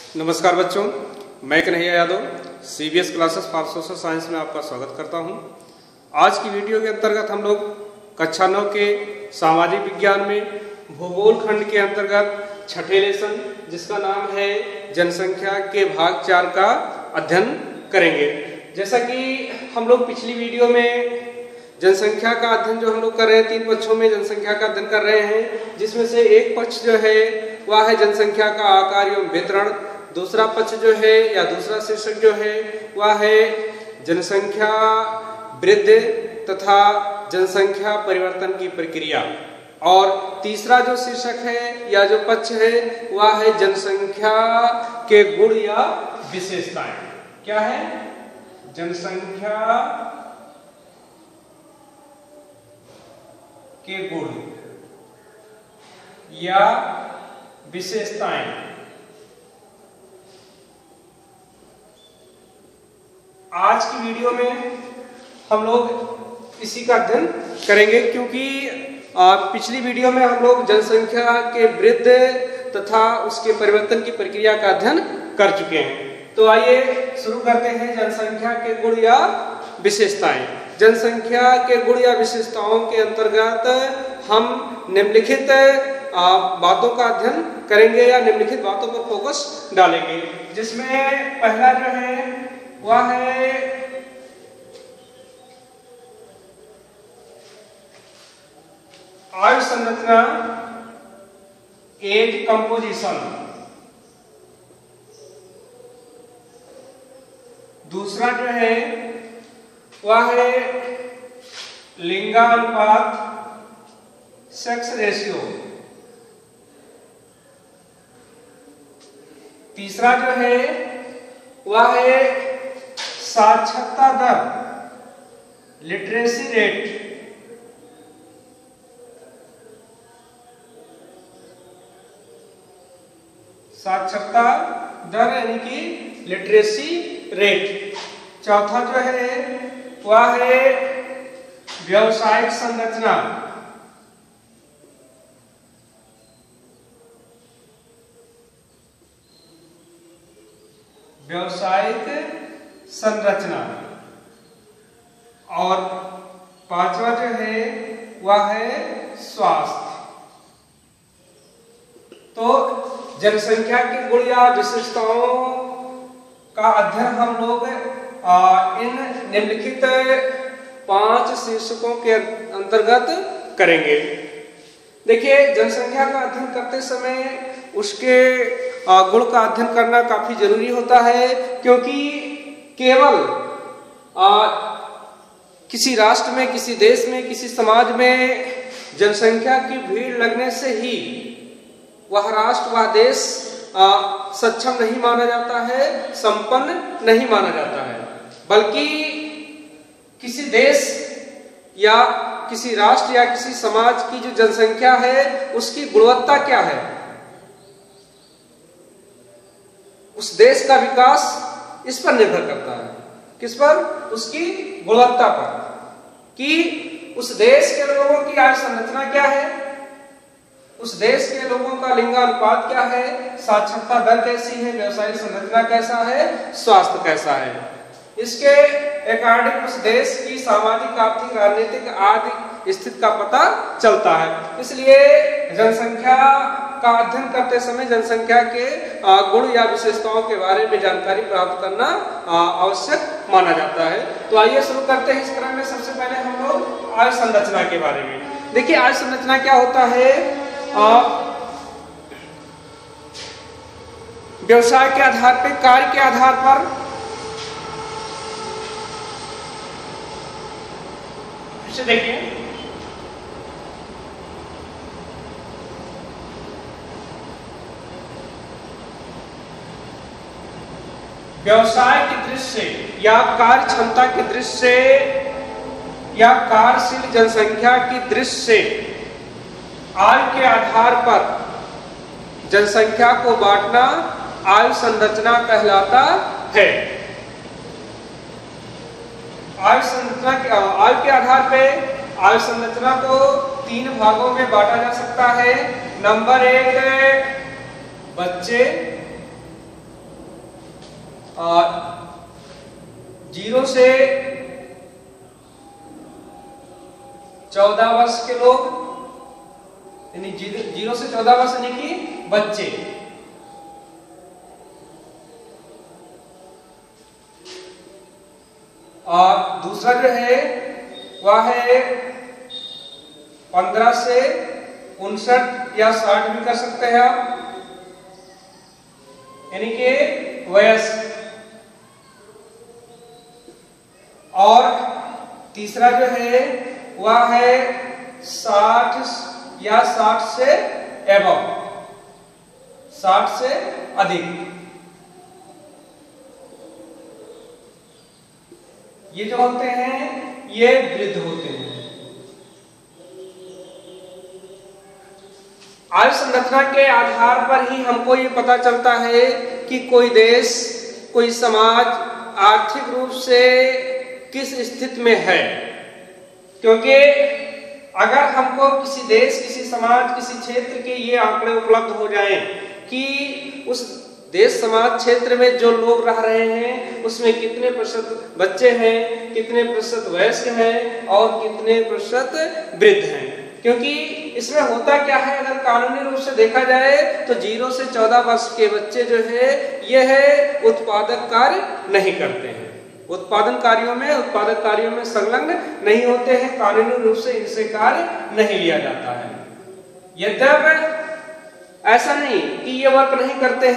नमस्कार बच्चों, मैं Kanhaiya Yadav CBS classes for social science में आपका स्वागत करता हूं। आज की वीडियो के अंतर्गत हम लोग कक्षा 9 के सामाजिक विज्ञान में भूगोल खंड के अंतर्गत छठे लेसन जिसका नाम है जनसंख्या के भाग 4 का अध्ययन करेंगे। जैसा कि हम लोग पिछली वीडियो में जनसंख्या का अध्ययन जो हम लोग कर रहे हैं, 3 पक्षों में जनसंख्या का अध्ययन कर रहे हैं, जिसमें से एक पक्ष जो है वह है जनसंख्या का आकार एवं वितरण, दूसरा पक्ष जो है या दूसरा शीर्षक जो है वह है जनसंख्या वृद्धि तथा जनसंख्या परिवर्तन की प्रक्रिया, और तीसरा जो शीर्षक है या जो पक्ष है वह है जनसंख्या के गुण या विशेषताएं। क्या है? जनसंख्या के गुण या विशेषताएं। आज की वीडियो में हम लोग इसी का अध्ययन करेंगे, क्योंकि पिछली वीडियो में हम लोग जनसंख्या के वृद्धि तथा उसके परिवर्तन की प्रक्रिया का अध्ययन कर चुके हैं। तो आइए शुरू करते हैं जनसंख्या के गुण या विशेषताएं। जनसंख्या के गुण या विशेषताओं के अंतर्गत हम निम्नलिखित बातों का अध्ययन करेंगे या निम्नलिखित बातों पर फोकस डालेंगे, जिसमें पहला जो है वह है आयु संरचना, एज कंपोजिशन। दूसरा जो है वह है लिंगानुपात, सेक्स रेशियो। तीसरा जो है वह है साक्षरता दर, लिटरेसी रेट। साक्षरता दर यानी कि लिटरेसी रेट। चौथा जो है वह है व्यावसायिक संरचना। व्यावसायिक संरचना। और पांचवा जो है वह है स्वास्थ्य। तो जनसंख्या के गुण या विशेषताओं का अध्ययन हम लोग इन निम्नलिखित 5 शीर्षकों के अंतर्गत करेंगे। देखिए, जनसंख्या का अध्ययन करते समय उसके गुण का अध्ययन करना काफी जरूरी होता है, क्योंकि केवल किसी राष्ट्र में, किसी देश में, किसी समाज में जनसंख्या की भीड़ लगने से ही वह राष्ट्र, वह देश सक्षम नहीं माना जाता है, संपन्न नहीं माना जाता है, बल्कि किसी देश या किसी राष्ट्र या किसी समाज की जो जनसंख्या है उसकी गुणवत्ता क्या है, उस देश का विकास इस पर निर्भर करता है। किस पर? उसकी गुणवत्ता पर, कि उस देश के लोगों की आयु संरचना क्या है, उस देश के लोगों का लिंगानुपात क्या है, साक्षरता दर कैसी है, व्यवसायिक संरचना कैसा है, स्वास्थ्य कैसा है। इसके अकॉर्डिंग उस देश की सामाजिक, आर्थिक, राजनीतिक आदि स्थिति का पता चलता है। इसलिए जनसंख्या का अध्ययन करते समय जनसंख्या के गुण या विशेषताओं के बारे में जानकारी प्राप्त करना आवश्यक माना जाता है। तो आइए शुरू करते हैं इस क्रम में। सबसे पहले हम लोग आयु संरचना के बारे में देखिए। आयु संरचना क्या होता है? व्यवसाय के आधार पर, कार्य के आधार पर इसे देखिए। व्यवसाय की दृष्टि से या कार्य क्षमता की दृष्टि से या कार्यशील जनसंख्या की दृष्टि से आयु के आधार पर जनसंख्या को बांटना आयु संरचना कहलाता है। आयु के आधार पर आयु संरचना को 3 भागों में बांटा जा सकता है। नंबर 1 बच्चे, 0 से 14 वर्ष के लोग, यानी 0 से 14 वर्ष यानी कि बच्चे, और दूसरा जो है वह है 15 से 59 या 60 भी कर सकते हैं आप, यानी कि वयस्क। और तीसरा जो है वह है 60 या 60 से एबव, 60 से अधिक। ये जो होते हैं ये वृद्ध होते हैं। आयु संरचना के आधार पर ही हमको ये पता चलता है कि कोई देश, कोई समाज आर्थिक रूप से किस स्थिति में है। क्योंकि अगर हमको किसी देश, किसी समाज, किसी क्षेत्र के ये आंकड़े उपलब्ध हो जाएं कि उस देश, समाज, क्षेत्र में जो लोग रह रहे हैं उसमें कितने प्रतिशत बच्चे हैं, कितने प्रतिशत वयस्क हैं और कितने प्रतिशत वृद्ध हैं। क्योंकि इसमें होता क्या है, अगर कानूनी रूप से देखा जाए तो 0 से 14 वर्ष के बच्चे जो है यह उत्पादक कार्य नहीं करते हैं, उत्पादक कार्यों में संलग्न नहीं होते हैं, कानूनी रूप से इनसे कार्य नहीं लिया जाता है। यद्यपि ऐसा नहीं कि ये वर्क नहीं करते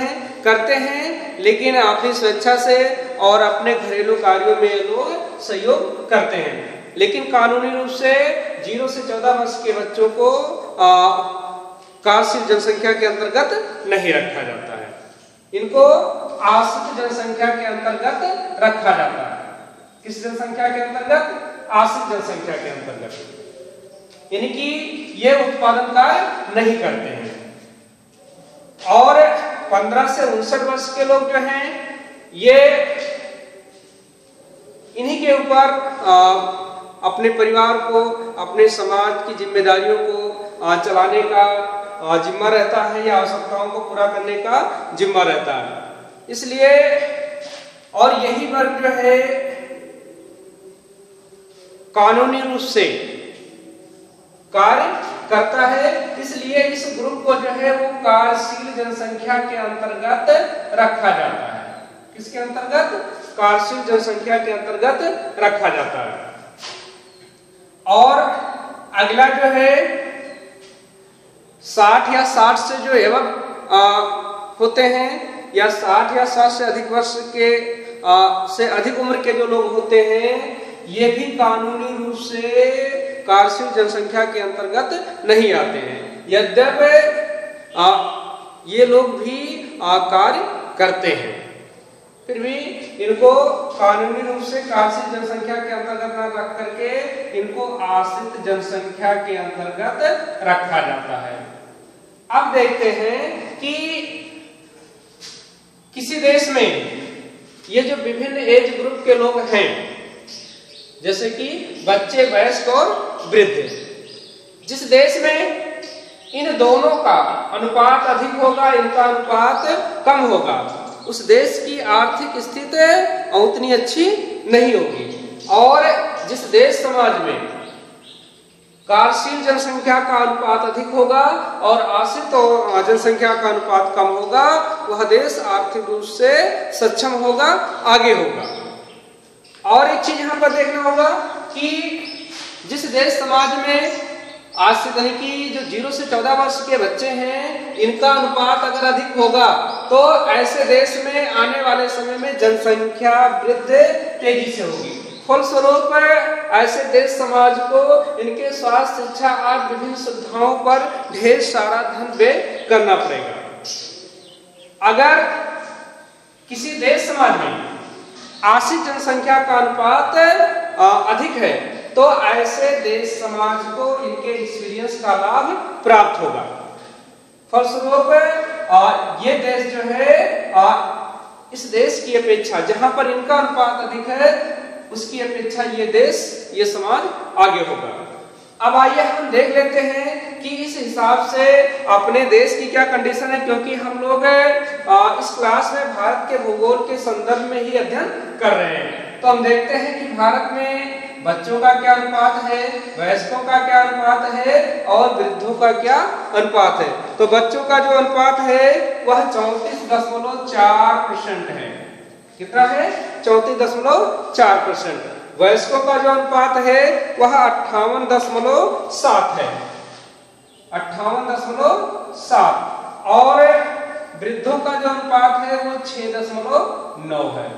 हैं, लेकिन अपनी स्वेच्छा से और अपने घरेलू कार्यों में लोग सहयोग करते हैं। लेकिन कानूनी रूप से 0 से 14 वर्ष के बच्चों को कार्यशील जनसंख्या के अंतर्गत नहीं रखा जाता है, इनको आश्रित जनसंख्या के अंतर्गत रखा जाता है। किस जनसंख्या के अंतर्गत? आश्रित जनसंख्या के अंतर्गत, यानी कि ये उत्पादन कार्य नहीं करते हैं। और 15 से 59 वर्ष के लोग जो हैं ये इन्हीं के ऊपर अपने परिवार को, अपने समाज की जिम्मेदारियों को चलाने का जिम्मा रहता है या आवश्यकताओं को पूरा करने का जिम्मा रहता है। इसलिए और यही वर्ग जो है कानूनी रूप से कार्य करता है, इसलिए इस ग्रुप को जो है वो कार्यशील जनसंख्या के अंतर्गत रखा जाता है। किसके अंतर्गत? कार्यशील जनसंख्या के अंतर्गत रखा जाता है। और अगला जो है 60 या 60 से जो एवं होते हैं या 60 या 60 से अधिक वर्ष के से अधिक उम्र के जो लोग होते हैं ये भी कानूनी रूप से कार्यशील जनसंख्या के अंतर्गत नहीं आते हैं। यद्यपि ये लोग भी कार्य करते हैं, फिर भी इनको कानूनी रूप से कार्यशील जनसंख्या के अंतर्गत न रख करके इनको आश्रित जनसंख्या के अंतर्गत रखा जाता है। अब देखते हैं कि किसी देश में ये जो विभिन्न एज ग्रुप के लोग हैं, जैसे कि बच्चे, वयस्क और वृद्ध, जिस देश में इन दोनों का अनुपात अधिक होगा, इनका अनुपात कम होगा, उस देश की आर्थिक स्थिति उतनी अच्छी नहीं होगी। और जिस देश समाज में कार्यशील जनसंख्या का अनुपात अधिक होगा और आश्रित जनसंख्या का अनुपात कम होगा, वह देश आर्थिक रूप से सक्षम होगा, आगे होगा। और एक चीज यहाँ पर देखना होगा कि जिस देश समाज में आश्रित यानी कि जो 0 से 14 वर्ष के बच्चे हैं इनका अनुपात अगर अधिक होगा तो ऐसे देश में आने वाले समय में जनसंख्या वृद्धि तेजी से होगी। फलस्वरूप ऐसे देश समाज को इनके स्वास्थ्य, शिक्षा आदि विभिन्न सुविधाओं पर ढेर सारा धन व्यय करना पड़ेगा। अगर किसी देश समाज में आश्रित जनसंख्या का अनुपात अधिक है तो ऐसे देश समाज को इनके एक्सपीरियंस का लाभ प्राप्त होगा। फलस्वरूप ये देश जो है इस देश की अपेक्षा जहां पर इनका अनुपात अधिक है उसकी अपेक्षा ये देश, ये समाज आगे होगा। अब आइए हम देख लेते हैं कि इस हिसाब से अपने देश की क्या कंडीशन है, क्योंकि हम लोग इस क्लास में भारत के भूगोल के संदर्भ में ही अध्ययन कर रहे हैं। तो हम देखते हैं कि भारत में बच्चों का क्या अनुपात है, वयस्कों का क्या अनुपात है और वृद्धों का क्या अनुपात है। तो बच्चों का जो अनुपात है वह 34.4% है। कितना है? 34.4%। वयस्कों का जो अनुपात है वह 58.7 है, 58.7। और वृद्धों का जो अनुपात है वो 6.9 है।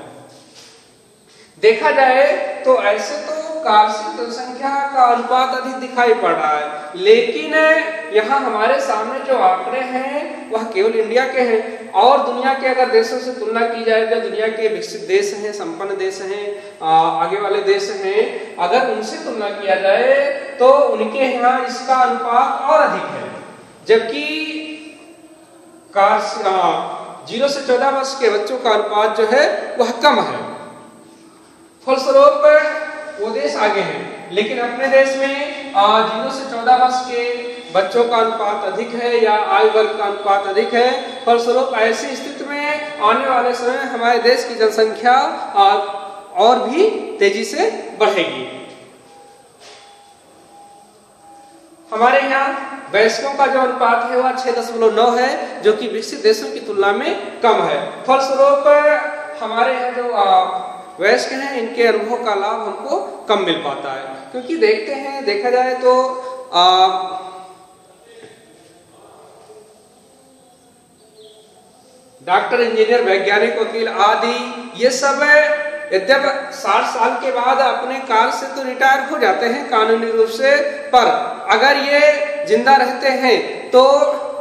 देखा जाए तो ऐसे तो कार्बनिक जनसंख्या का अनुपात अधिक दिखाई पड़ रहा है, लेकिन यहाँ हमारे सामने जो आंकड़े हैं वह केवल इंडिया के हैं। और दुनिया के अगर देशों से तुलना की जाए, जो दुनिया के विकसित देश हैं, संपन्न देश हैं, आगे वाले देश हैं, अगर उनसे तुलना किया जाए तो उनके यहाँ इसका अनुपात और अधिक है। जबकि 0 से 14 वर्ष के बच्चों का अनुपात जो है वह कम है। फलस्वरूप वो देश आगे हैं, लेकिन अपने देश में 0 से 14 वर्ष के बच्चों का अनुपात अधिक है या आयु वर्ग का अनुपात अधिक है। फलस्वरूप ऐसी स्थिति में आने वाले समय में हमारे देश की जनसंख्या और भी तेजी से बढ़ेगी। हमारे यहाँ वयस्कों का जो अनुपात है वह 6.9 है, जो कि विकसित देशों की तुलना में कम है। फलस्वरूप हमारे यहाँ जो वयस्क हैं इनके अनुभव का लाभ हमको कम मिल पाता है, क्योंकि देखा जाए तो डॉक्टर, इंजीनियर, वैज्ञानिक, वकील आदि ये सब यद्यप 60 साल के बाद अपने कार्य से तो रिटायर हो जाते हैं कानूनी रूप से, पर अगर ये जिंदा रहते हैं तो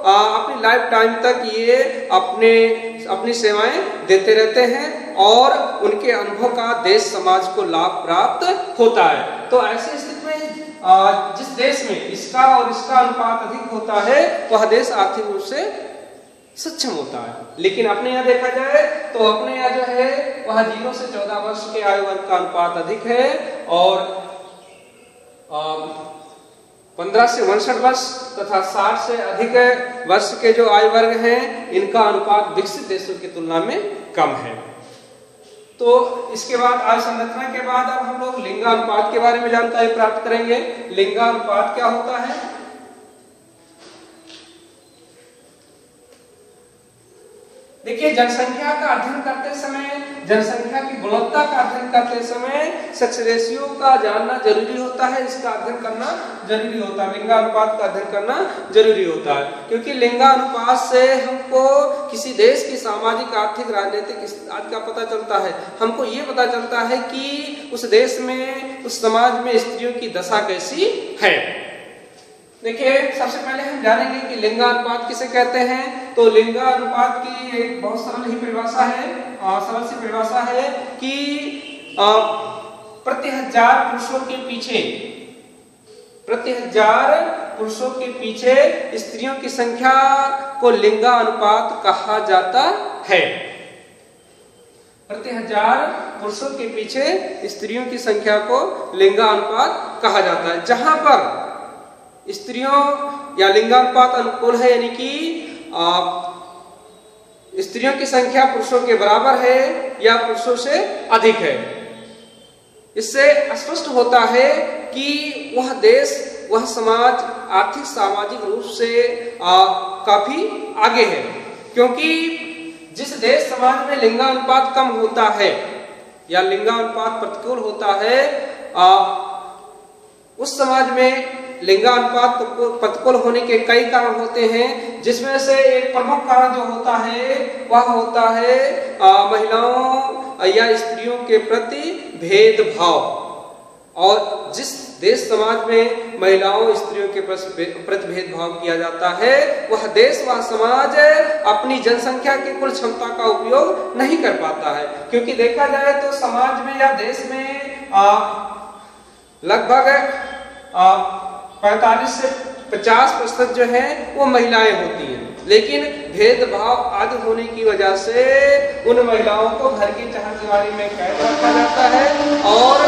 अपनी लाइफ टाइम तक ये अपनी सेवाएं देते रहते हैं और उनके अनुभव का देश समाज को लाभ प्राप्त होता है। तो ऐसी स्थिति में जिस देश में इसका और इसका अनुपात अधिक होता है वह देश आर्थिक रूप से सक्षम होता है। लेकिन अपने यहाँ देखा जाए तो अपने यहाँ जो है वह 0 से 14 वर्ष के आयु वर्ग का अनुपात अधिक है और 15 से 59 वर्ष तथा 60 से अधिक वर्ष के जो आयु वर्ग हैं इनका अनुपात विकसित देशों की तुलना में कम है। तो इसके बाद आयु संरचना के बाद अब हम लोग लिंगानुपात के बारे में जानकारी प्राप्त करेंगे। लिंगानुपात क्या होता है? देखिए, जनसंख्या का अध्ययन करते समय, जनसंख्या की गुणवत्ता का अध्ययन करते समय सेक्स रेशियो का जानना जरूरी होता है, इसका अध्ययन करना जरूरी होता है, लिंगानुपात का अध्ययन करना जरूरी होता है। क्योंकि लिंगानुपात से हमको किसी देश की सामाजिक, आर्थिक, राजनीतिक स्थिति का पता चलता है। हमको ये पता चलता है कि उस देश में, उस समाज में स्त्रियों की दशा कैसी है। देखिए, सबसे पहले हम जानेंगे कि लिंगानुपात किसे कहते हैं। तो लिंगानुपात की एक बहुत सरल ही परिभाषा है, सरल सी परिभाषा है कि प्रति 1000 पुरुषों के पीछे स्त्रियों की संख्या को लिंगानुपात कहा जाता है। प्रति 1000 पुरुषों के पीछे स्त्रियों की संख्या को लिंगानुपात कहा जाता है। जहां पर स्त्रियों या लिंगानुपात अनुकूल है, यानी कि स्त्रियों की संख्या पुरुषों के बराबर है या पुरुषों से अधिक है, इससे स्पष्ट होता है कि वह देश, वह समाज आर्थिक, सामाजिक रूप से काफी आगे है। क्योंकि जिस देश समाज में लिंगानुपात कम होता है या लिंगानुपात प्रतिकूल होता है, उस समाज में लिंगानुपात प्रतिकूल होने के कई कारण होते हैं, जिसमें से एक प्रमुख कारण जो होता है वह होता है महिलाओं या स्त्रियों के प्रति भेदभाव। और जिस देश समाज में महिलाओं, स्त्रियों के प्रति भेदभाव किया जाता है वह देश, वह समाज अपनी जनसंख्या की कुल क्षमता का उपयोग नहीं कर पाता है। क्योंकि देखा जाए तो समाज में या देश में लगभग 45 से 50% जो है वो महिलाएं होती हैं, लेकिन भेदभाव आदि होने की वजह से उन महिलाओं को घर की चारदीवारी में कैद रखा जाता है और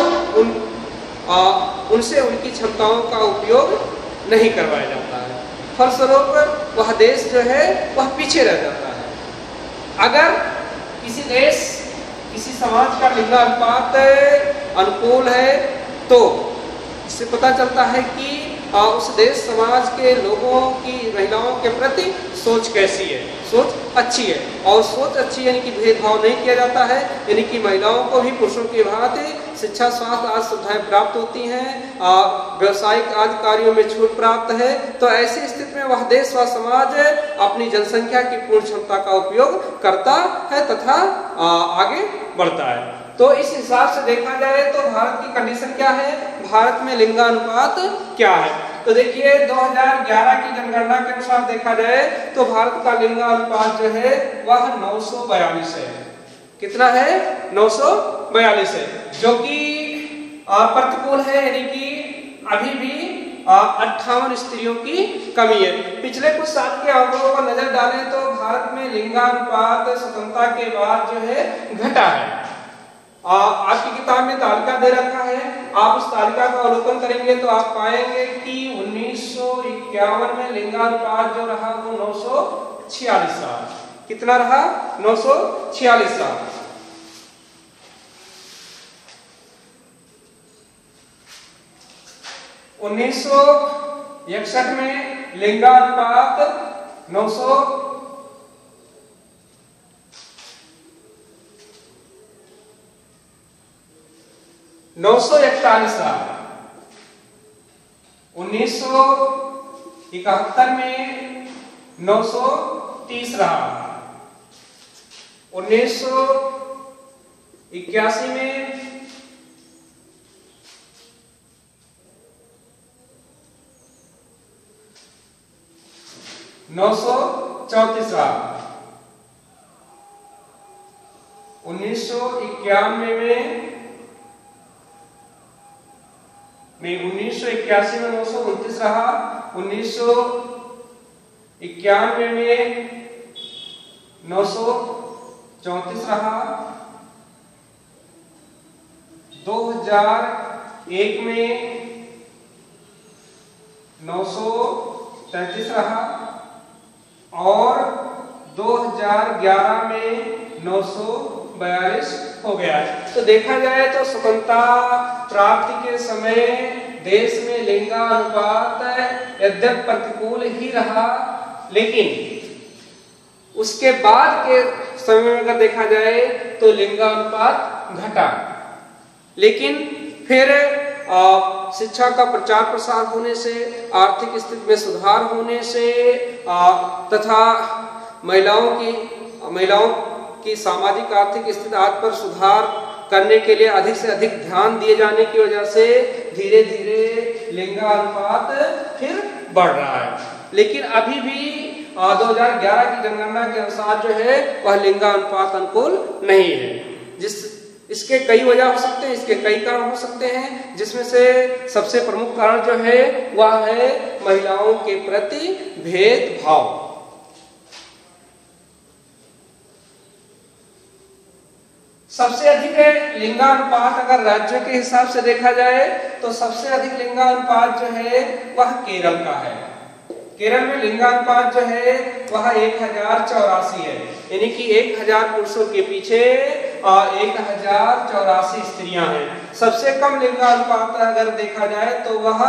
उनसे उनकी क्षमताओं का उपयोग नहीं करवाया जाता है। फलस्वरूप वह देश जो है वह पीछे रह जाता है। अगर किसी देश किसी समाज का लिंगानुपात अनुकूल है तो इससे पता चलता है कि उस देश समाज के लोगों की महिलाओं के प्रति सोच कैसी है, सोच अच्छी है। और सोच अच्छी यानी कि भेदभाव नहीं किया जाता है, यानी कि महिलाओं को भी पुरुषों की भांति शिक्षा, स्वास्थ्य आदि सुविधाएं प्राप्त होती हैं, व्यवसायिक आदि कार्यों में छूट प्राप्त है। तो ऐसी स्थिति में वह देश व समाज अपनी जनसंख्या की पूर्ण क्षमता का उपयोग करता है तथा आगे बढ़ता है। तो इस हिसाब से देखा जाए तो भारत की कंडीशन क्या है, भारत में लिंगानुपात क्या है। तो देखिए 2011 की जनगणना के अनुसार देखा जाए तो भारत का लिंगानुपात जो है वह 942 है। कितना है? 942 है, जो कि प्रतिकूल है, यानी कि अभी भी 58 स्त्रियों की कमी है। पिछले कुछ साल के आंकड़ों पर नजर डालें तो भारत में लिंगानुपात स्वतंत्रता के बाद जो है घटा है। आपकी किताब में तालिका दे रखा है, आप उस तालिका का अवलोकन करेंगे तो आप पाएंगे कि 1951 में लिंगानुपात जो रहा वो 946 रहा। कितना रहा? 946 रहा। 1961 में लिंगानुपात 941 रहा। 1971 में 930 रहा। 1981 में 934 रहा। 1981 में 1981 में 929 रहा। 1991 में 934 रहा। 2001 में 933 रहा और 2011 में 942 हो गया। तो देखा जाए तो स्वतंत्रता प्राप्ति के समय देश में लिंगानुपात यद्यपि प्रतिकूल ही रहा, लेकिन उसके बाद के समय में अगर देखा जाए तो लिंगानुपात घटा। लेकिन फिर शिक्षा का प्रचार प्रसार होने से, आर्थिक स्थिति में सुधार होने से तथा महिलाओं की सामाजिक आर्थिक स्थिति आदि पर सुधार करने के लिए अधिक से अधिक ध्यान दिए जाने की वजह से धीरे धीरे लिंगानुपात फिर बढ़ रहा है। लेकिन अभी भी 2011 की जनगणना के अनुसार जो है वह लिंगानुपात अनुकूल नहीं है। इसके कई वजह हो सकते हैं, इसके कई कारण हो सकते हैं, जिसमें से सबसे प्रमुख कारण जो है वह है महिलाओं के प्रति भेदभाव। सबसे अधिक लिंगानुपात अगर राज्यों के हिसाब से देखा जाए तो सबसे अधिक लिंगानुपात जो है वह केरल का है। केरल में लिंगानुपात जो है वह 1084 है, यानी कि 1000 पुरुषों के पीछे 1084 स्त्रियां हैं। सबसे कम लिंगानुपात अगर देखा जाए तो वह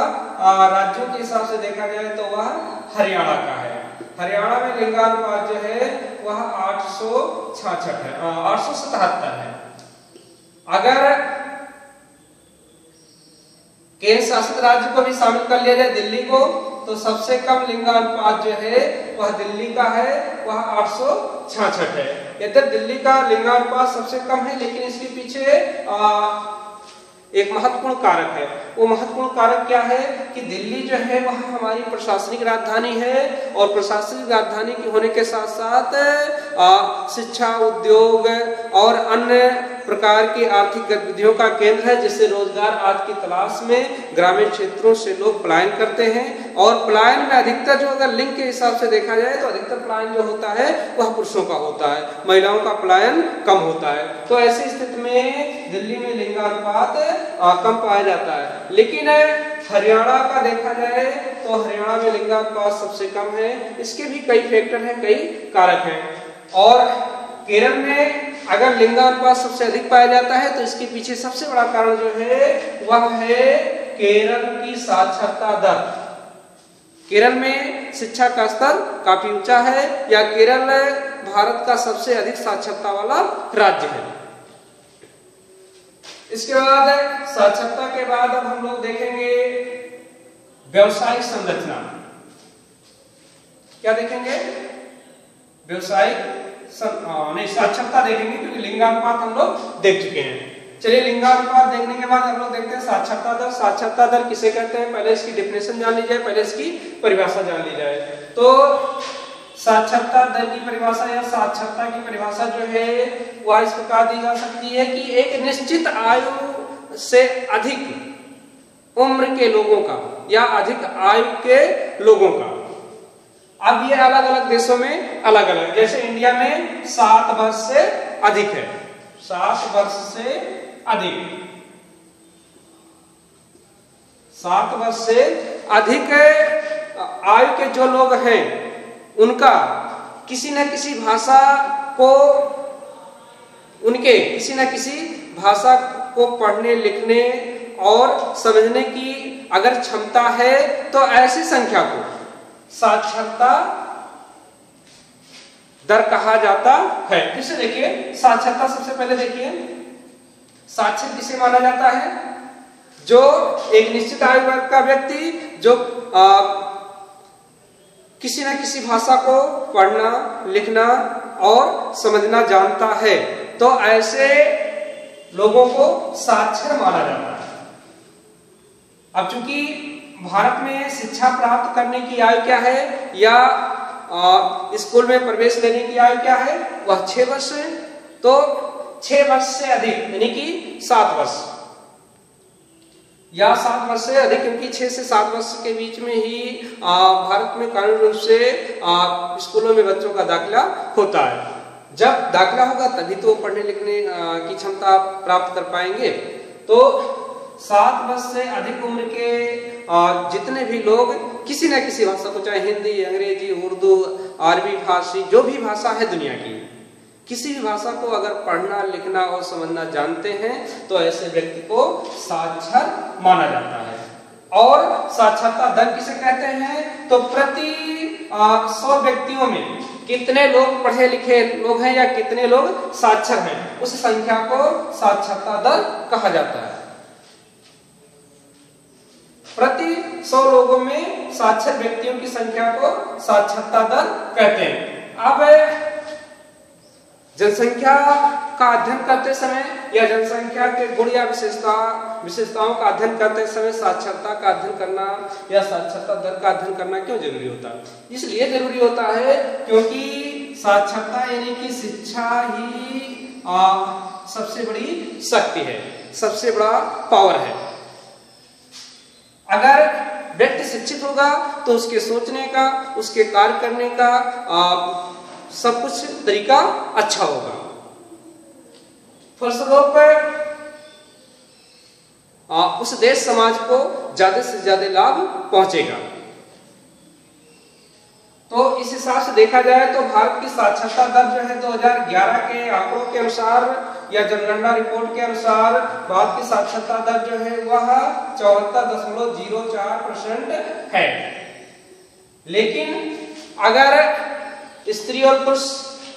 राज्यों के हिसाब से देखा जाए तो वह हरियाणा का है। हरियाणा में लिंगानुपात जो है वह 866 है, 877 है। अगर केंद्र शासित राज्य को भी शामिल कर लिया जाए, दिल्ली को, तो सबसे कम लिंगानुपात जो है वह दिल्ली का है, वह 866 है। यद्यपि दिल्ली का लिंगानुपात सबसे कम है, लेकिन इसके पीछे एक महत्वपूर्ण कारक है। वो महत्वपूर्ण कारक क्या है कि दिल्ली जो है वह हमारी प्रशासनिक राजधानी है और प्रशासनिक राजधानी के होने के साथ साथ शिक्षा, उद्योग और अन्य प्रकार की आर्थिक गतिविधियों का केंद्र है, जिससे रोजगार आज की तलाश में ग्रामीण क्षेत्रों से लोग पलायन करते हैं। और पलायन में अधिकतर जो अगर लिंग के हिसाब से देखा जाए तो अधिकतर पलायन जो होता है वह पुरुषों का होता है, महिलाओं का पलायन कम होता है। तो ऐसी स्थिति में दिल्ली में लिंगानुपात कम पाया जाता है। लेकिन हरियाणा का देखा जाए तो हरियाणा में लिंगानुपात सबसे कम है। इसके भी कई फैक्टर हैं, कई कारक हैं। और केरल में अगर लिंगानुपात सबसे अधिक पाया जाता है तो इसके पीछे सबसे बड़ा कारण जो है वह है केरल की साक्षरता दर। केरल में शिक्षा का स्तर काफी ऊंचा है, या केरल भारत का सबसे अधिक साक्षरता वाला राज्य है। इसके बाद साक्षरता के बाद अब हम लोग देखेंगे व्यवसायिक संरचना। क्या देखेंगे? व्यवसायिक नहीं, साक्षरता देखेंगे, क्योंकि लिंगानुपात हम लोग देख चुके हैं। चलिए, लिंगानुपात देखने के बाद हम लोग देखते हैं साक्षरता दर। साक्षरता दर किसे कहते हैं, पहले इसकी डेफिनेशन जान ली जाए, पहले इसकी परिभाषा जान ली जाए। तो साक्षरता दर की परिभाषा या साक्षरता की परिभाषा जो है वह इस प्रकार दी जा सकती है कि एक निश्चित आयु से अधिक उम्र के लोगों का या अधिक आयु के लोगों का। अब ये अलग अलग देशों में अलग अलग, जैसे इंडिया में 7 वर्ष से अधिक है, 7 वर्ष से अधिक, 7 वर्ष से अधिक आयु के जो लोग हैं उनका किसी न किसी भाषा को, उनके किसी न किसी भाषा को पढ़ने लिखने और समझने की अगर क्षमता है तो ऐसी संख्या को साक्षरता दर कहा जाता है। किसे देखिए, साक्षरता सबसे पहले देखिए, साक्षर किसे माना जाता है? जो एक निश्चित आयु वर्ग का व्यक्ति जो किसी न किसी भाषा को पढ़ना लिखना और समझना जानता है, तो ऐसे लोगों को साक्षर माना जाता है। अब चूंकि भारत में शिक्षा प्राप्त करने की आयु क्या है या स्कूल में प्रवेश लेने की आयु क्या है, वह 6 वर्ष है। तो 6 वर्ष से अधिक यानी कि 7 वर्ष या 7 वर्ष से अधिक, क्योंकि 6 से 7 वर्ष के बीच में ही भारत में कानूनी रूप से स्कूलों में बच्चों का दाखिला होता है। जब दाखिला होगा तभी तो पढ़ने लिखने की क्षमता प्राप्त कर पाएंगे। तो 7 वर्ष से अधिक उम्र के जितने भी लोग किसी न किसी भाषा को, चाहे हिंदी, अंग्रेजी, उर्दू, अरबी, फारसी, जो भी भाषा है दुनिया की, किसी भी भाषा को अगर पढ़ना लिखना और समझना जानते हैं तो ऐसे व्यक्ति को साक्षर माना जाता है। और साक्षरता दर किसे कहते हैं? तो प्रति 100 व्यक्तियों में कितने लोग पढ़े लिखे लोग हैं या कितने लोग साक्षर हैं, उस संख्या को साक्षरता दर कहा जाता है। प्रति 100 लोगों में साक्षर व्यक्तियों की संख्या को साक्षरता दर कहते हैं। अब जनसंख्या का अध्ययन करते समय या जनसंख्या के गुण या विशेषताओं का अध्ययन करते समय साक्षरता का अध्ययन करना या साक्षरता दर का अध्ययन करना क्यों जरूरी होता है? इसलिए जरूरी होता है क्योंकि साक्षरता यानी कि शिक्षा ही सबसे बड़ी शक्ति है, सबसे बड़ा पावर है। अगर व्यक्ति शिक्षित होगा तो उसके सोचने का, उसके कार्य करने का सब कुछ तरीका अच्छा होगा। फलस्वरूप उस देश समाज को ज्यादा से ज्यादा लाभ पहुंचेगा। तो इस हिसाब से देखा जाए तो भारत की साक्षरता दर जो है 2011 के आंकड़ों के अनुसार या जनगणना रिपोर्ट के अनुसार भारत की साक्षरता दर जो है वह 74.04% है। लेकिन अगर स्त्री और पुरुष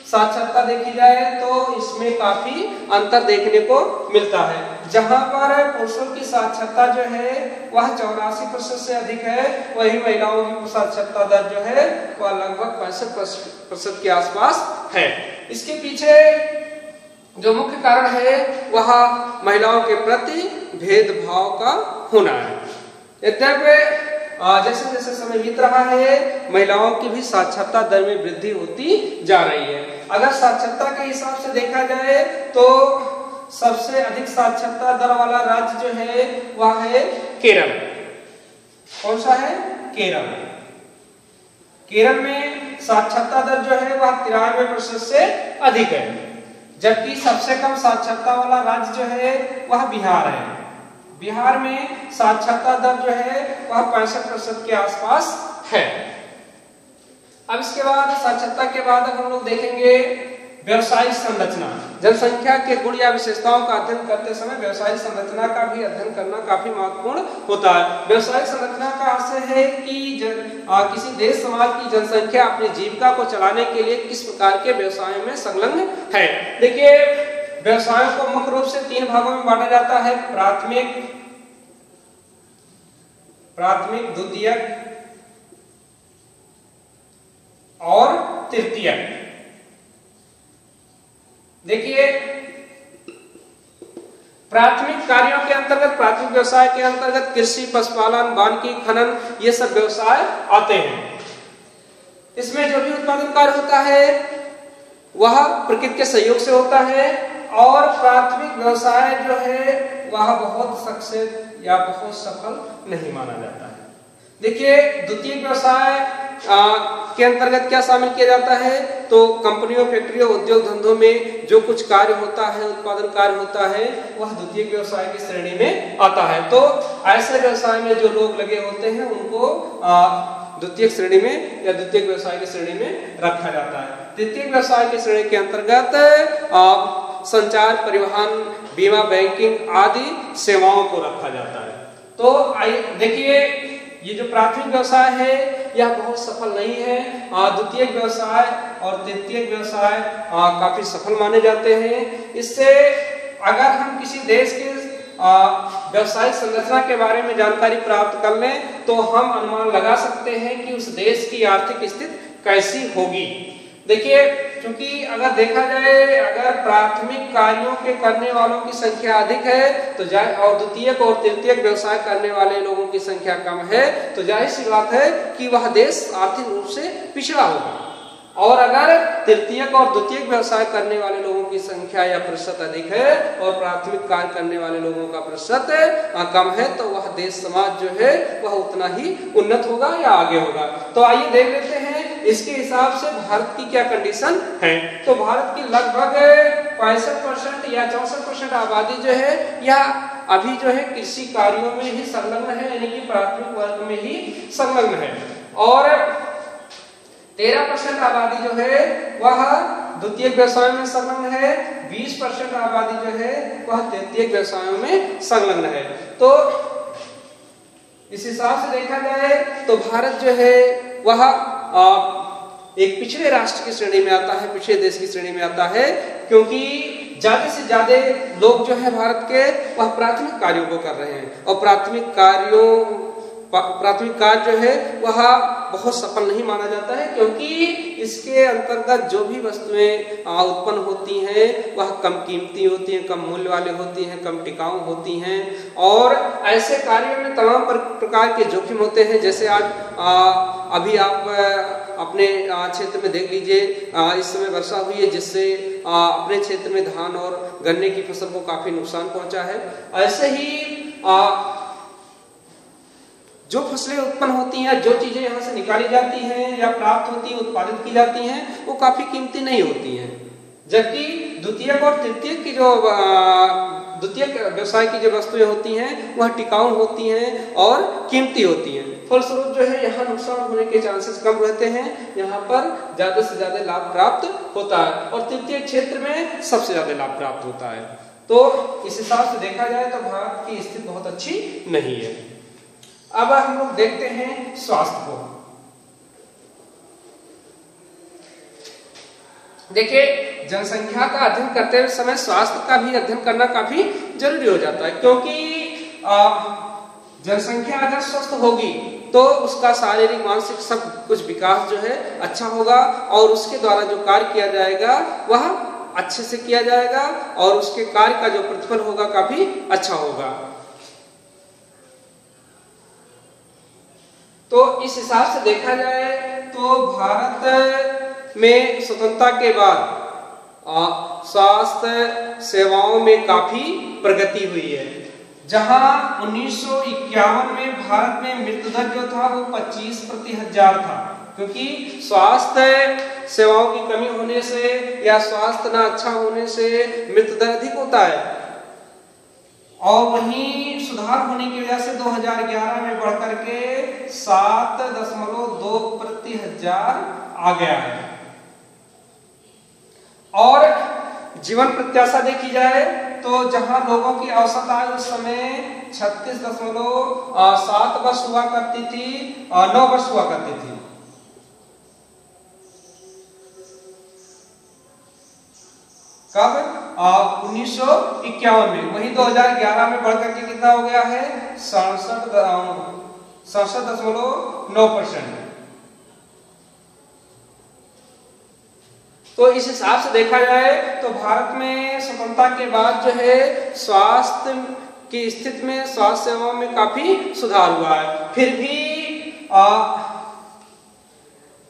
साक्षरता देखी जाए तो इसमें काफी अंतर देखने को मिलता है। जहां पर पुरुषों की साक्षरता जो है वह 84% से अधिक है, वही महिलाओं की साक्षरता दर जो है वह लगभग 65% के आसपास है। इसके पीछे जो मुख्य कारण है वह महिलाओं के प्रति भेदभाव का होना है। यद्यपि जैसे जैसे समय बीत रहा है महिलाओं की भी साक्षरता दर में वृद्धि होती जा रही है। अगर साक्षरता के हिसाब से देखा जाए तो सबसे अधिक साक्षरता दर वाला राज्य जो है वह है केरल। कौन सा है? केरल। केरल में साक्षरता दर जो है वह 93% से अधिक है, जबकि सबसे कम साक्षरता वाला राज्य जो है वह बिहार है। बिहार में साक्षरता दर जो है वह 65% के आसपास है। अब इसके बाद साक्षरता के बाद अब हम लोग देखेंगे व्यवसायिक संरचना। जनसंख्या के गुण या विशेषताओं का अध्ययन करते समय व्यवसायिक संरचना का भी अध्ययन करना काफी महत्वपूर्ण होता है। व्यवसायिक संरचना का आशय है कि किसी देश समाज की जनसंख्या अपनी जीविका को चलाने के लिए किस प्रकार के व्यवसायों में संलग्न है। देखिए, व्यवसायों को मुख्य रूप से 3 भागों में बांटा जाता है, प्राथमिक, द्वितीयक और तृतीयक। देखिए, प्राथमिक कार्यों के अंतर्गत, प्राथमिक व्यवसाय के अंतर्गत कृषि, पशुपालन, वानिकी, खनन, ये सब व्यवसाय आते हैं। इसमें जो भी उत्पादन कार्य होता है वह प्रकृति के सहयोग से होता है और प्राथमिक व्यवसाय जो है वह बहुत सक्सेस या बहुत सफल नहीं माना जाता है। देखिए, द्वितीय व्यवसाय के अंतर्गत क्या शामिल किया जाता है, तो कंपनियों, फैक्ट्रियों, उद्योग धंधों में जो कुछ कार्य होता है, उत्पादन कार्य होता है, वह द्वितीय व्यवसाय की श्रेणी में आता है। तो ऐसे व्यवसाय में जो लोग लगे होते हैं उनको द्वितीय श्रेणी में या द्वितीय व्यवसाय की श्रेणी में रखा जाता है। तृतीय व्यवसाय की श्रेणी के अंतर्गत संचार, परिवहन, बीमा, बैंकिंग आदि सेवाओं को रखा जाता है। तो देखिए, ये जो प्राथमिक व्यवसाय है यह बहुत सफल नहीं है। द्वितीय व्यवसाय और तृतीय व्यवसाय काफी सफल माने जाते हैं। इससे अगर हम किसी देश के व्यवसायिक संरचना के बारे में जानकारी प्राप्त कर लें तो हम अनुमान लगा सकते हैं कि उस देश की आर्थिक स्थिति कैसी होगी। देखिए, क्योंकि अगर देखा जाए, अगर प्राथमिक कार्यों के करने वालों की संख्या अधिक है तो और द्वितीयक और तृतीयक व्यवसाय करने वाले लोगों की संख्या कम है, तो जाहिर सी बात है कि वह देश आर्थिक रूप से पिछड़ा होगा। और अगर तृतीयक और द्वितीयक व्यवसाय करने वाले लोगों की संख्या या प्रतिशत अधिक है और प्राथमिक कार्य करने वाले लोगों का प्रतिशत कम है, तो वह देश समाज जो है वह उतना ही उन्नत होगा या आगे होगा। तो आइए देख लेते हैं इसके हिसाब से भारत की क्या कंडीशन है। तो भारत की लगभग 65% या 64% आबादी जो है यह अभी जो है कृषि कार्यों में ही संलग्न है, यानी कि प्राथमिक वर्ग में ही संलग्न है। और 13% आबादी जो है वह द्वितीय व्यवसायों में संलग्न है, 20% आबादी जो है वह तृतीय व्यवसायों में संलग्न है। तो इस हिसाब से देखा जाए तो भारत जो है वह एक पिछड़े राष्ट्र की श्रेणी में आता है, पिछड़े देश की श्रेणी में आता है, क्योंकि ज्यादा से ज्यादा लोग जो है भारत के वह प्राथमिक कार्यों को कर रहे हैं और प्राथमिक कार्य जो है वह बहुत सफल नहीं माना जाता है, क्योंकि इसके अंतर्गत जो भी वस्तुएं उत्पन्न होती हैं वह कम कीमती होती हैं, कम मूल्य वाले होती हैं, कम टिकाऊ होती हैं। और ऐसे कार्यों में तमाम प्रकार के जोखिम होते हैं। जैसे आज अभी आप अपने क्षेत्र में देख लीजिए, इस समय वर्षा हुई है जिससे अपने क्षेत्र में धान और गन्ने की फसल को काफी नुकसान पहुंचा है। ऐसे ही जो फसलें उत्पन्न होती हैं, जो चीजें यहाँ से निकाली जाती हैं या प्राप्त होती हैं, उत्पादित की जाती हैं, वो काफी कीमती नहीं होती हैं। जबकि द्वितीय और तृतीय की जो द्वितीय व्यवसाय की जो वस्तुएं होती हैं वह टिकाऊ होती हैं और कीमती होती हैं। फलस्वरूप जो है यहाँ नुकसान होने के चांसेस कम रहते हैं, यहाँ पर ज्यादा से ज्यादा लाभ प्राप्त होता है और तृतीय क्षेत्र में सबसे ज्यादा लाभ प्राप्त होता है। तो इस हिसाब से देखा जाए तो भारत की स्थिति बहुत अच्छी नहीं है। अब हम लोग देखते हैं स्वास्थ्य को। देखिए, जनसंख्या का अध्ययन करते हुए समय स्वास्थ्य का भी अध्ययन करना काफी जरूरी हो जाता है, क्योंकि जनसंख्या अगर स्वस्थ होगी तो उसका शारीरिक, मानसिक सब कुछ विकास जो है अच्छा होगा और उसके द्वारा जो कार्य किया जाएगा वह अच्छे से किया जाएगा और उसके कार्य का जो प्रतिफल होगा काफी अच्छा होगा। तो इस हिसाब से देखा जाए तो भारत में स्वतंत्रता के बाद स्वास्थ्य सेवाओं में काफी प्रगति हुई है। जहां 1951 में भारत में मृत्यु दर जो था वो 25 प्रति हजार था, क्योंकि स्वास्थ्य सेवाओं की कमी होने से या स्वास्थ्य ना अच्छा होने से मृत्यु दर अधिक होता है। और वहीं सुधार होने की वजह से 2011 में बढ़कर के 7.2 आ गया है। और जीवन प्रत्याशा देखी जाए तो जहां लोगों की औसत आयु उस समय 36.7 वर्ष हुआ करती थी, 9 वर्ष हुआ करती थी। कब? 1951 में। वहीं 2011 में बढ़कर के कितना हो गया है? 67.9%। तो इस हिसाब से देखा जाए तो भारत में स्वतंत्रता के बाद जो है स्वास्थ्य की स्थिति में, स्वास्थ्य सेवाओं में काफी सुधार हुआ है। फिर भी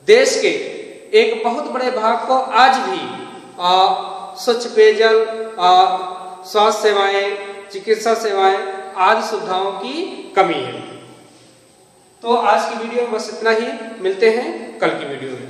देश के एक बहुत बड़े भाग को आज भी स्वच्छ पेयजल, स्वास्थ्य सेवाएं, चिकित्सा सेवाएं आदि सुविधाओं की कमी है। तो आज की वीडियो में बस इतना ही। मिलते हैं कल की वीडियो में।